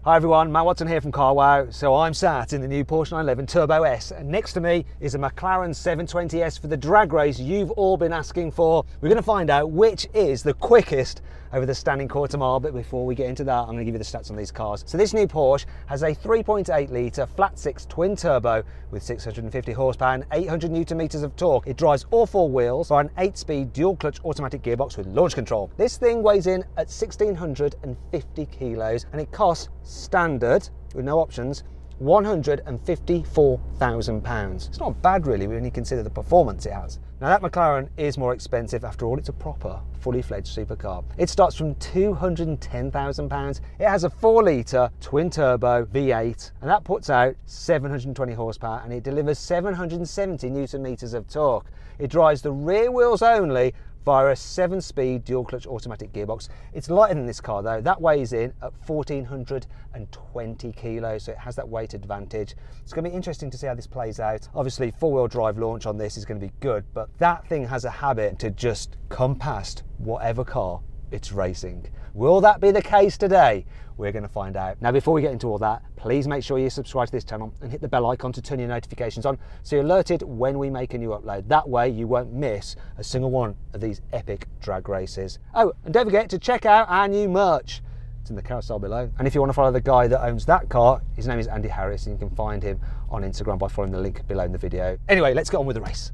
Hi everyone, Matt Watson here from CarWow. So I'm sat in the new Porsche 911 Turbo S, and next to me is a McLaren 720S for the drag race you've all been asking for. We're going to find out which is the quickest over the standing quarter mile, but before we get into that, I'm going to give you the stats on these cars. So this new Porsche has a 3.8 litre flat six twin turbo with 650 horsepower and 800 Newton meters of torque. It drives all four wheels by an 8-speed dual clutch automatic gearbox with launch control. This thing weighs in at 1,650 kilos and it costs standard, with no options, £154,000. It's not bad really when you consider the performance it has. Now that McLaren is more expensive, after all it's a proper, fully fledged supercar. It starts from £210,000. It has a 4 litre twin turbo V8 and that puts out 720 horsepower and it delivers 770 Newton meters of torque. It drives the rear wheels only via a 7-speed dual clutch automatic gearbox. It's lighter than this car though. That weighs in at 1,420 kilos, so it has that weight advantage. It's going to be interesting to see how this plays out. Obviously 4-wheel drive launch on this is going to be good, but that thing has a habit to just come past whatever car it's racing. Will that be the case today? We're going to find out. Now before we get into all that, please make sure you subscribe to this channel and hit the bell icon to turn your notifications on so you're alerted when we make a new upload. That way you won't miss a single one of these epic drag races. Oh, and don't forget to check out our new merch. It's in the carousel below. And if you want to follow the guy that owns that car, his name is Andy Harris and you can find him on Instagram by following the link below in the video. Anyway, let's get on with the race.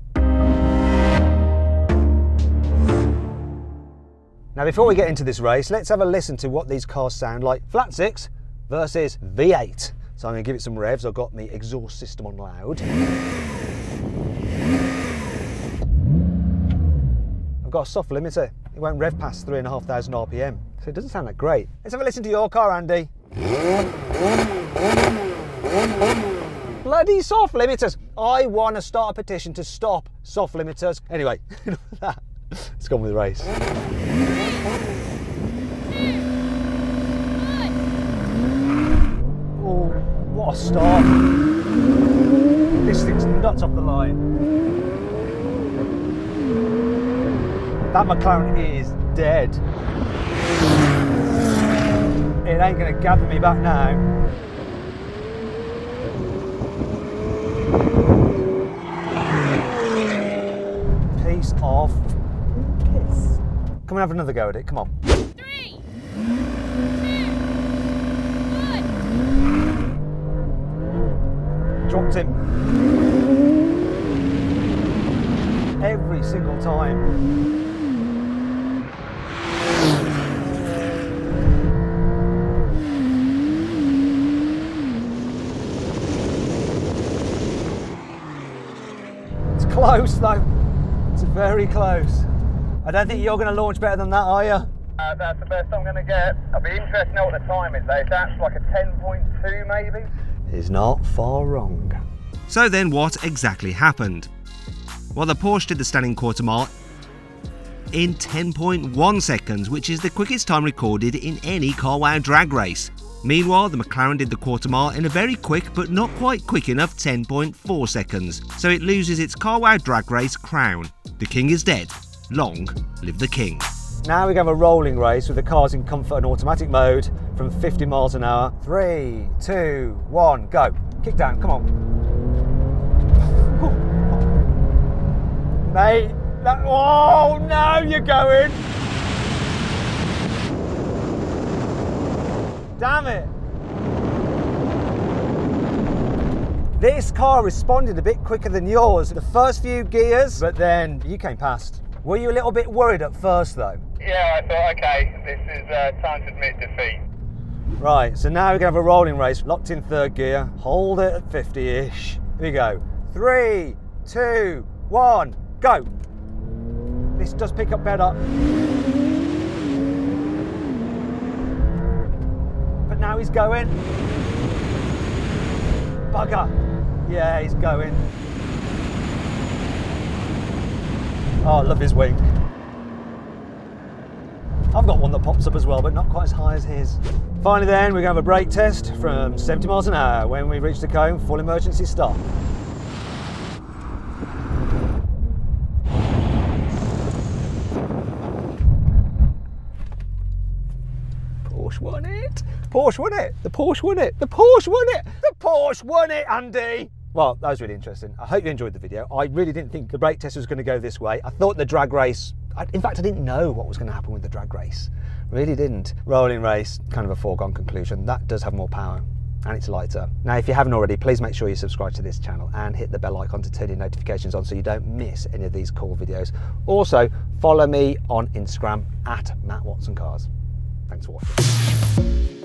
Now before we get into this race, let's have a listen to what these cars sound like. Flat 6 versus V8. So I'm going to give it some revs. I've got my exhaust system on loud. I've got a soft limiter. It won't rev past 3,500 RPM. So it doesn't sound that great. Let's have a listen to your car, Andy. Bloody soft limiters. I want to start a petition to stop soft limiters. Anyway, enough of that. Let's go on with the race. Oh, what a start. This thing's nuts off the line. That McLaren is dead. It ain't going to gather me back now. Piece of piss. Come and have another go at it, come on. 3, 2, 1. Dropped him. Every single time. It's close though. It's very close. I don't think you're going to launch better than that, are you? That's the best I'm going to get. I'll be interested to know what the time is though. If that's like a 10.2 maybe. He's not far wrong. So then what exactly happened? Well, the Porsche did the standing quarter mile in 10.1 seconds, which is the quickest time recorded in any CarWow drag race. Meanwhile, the McLaren did the quarter mile in a very quick but not quite quick enough 10.4 seconds, so it loses its CarWow drag race crown. The king is dead. Long live the king. Now we have a rolling race with the cars in comfort and automatic mode from 50 miles an hour. 3, 2, 1, go. Kick down, come on. Mate, that, oh no, you're going. Damn it. This car responded a bit quicker than yours. The first few gears, but then you came past. Were you a little bit worried at first though? Yeah, I thought, okay, this is time to admit defeat. Right, so now we're going to have a rolling race. Locked in third gear, hold it at 50-ish. Here we go. 3, 2, 1, go. This does pick up better. But now he's going. Bugger. Yeah, he's going. Oh, I love his wing. I've got one that pops up as well, but not quite as high as his. Finally then, we're going to have a brake test from 70 miles an hour. When we reach the cone, full emergency stop. Porsche won it. Porsche won it. The Porsche won it. The Porsche won it. The Porsche won it, Andy. Well, that was really interesting. I hope you enjoyed the video. I really didn't think the brake test was going to go this way. I thought the drag race, in fact, I didn't know what was going to happen with the drag race. Really didn't. Rolling race, kind of a foregone conclusion. That does have more power and it's lighter. Now, if you haven't already, please make sure you subscribe to this channel and hit the bell icon to turn your notifications on so you don't miss any of these cool videos. Also, follow me on Instagram at MattWatsonCars. Thanks for watching.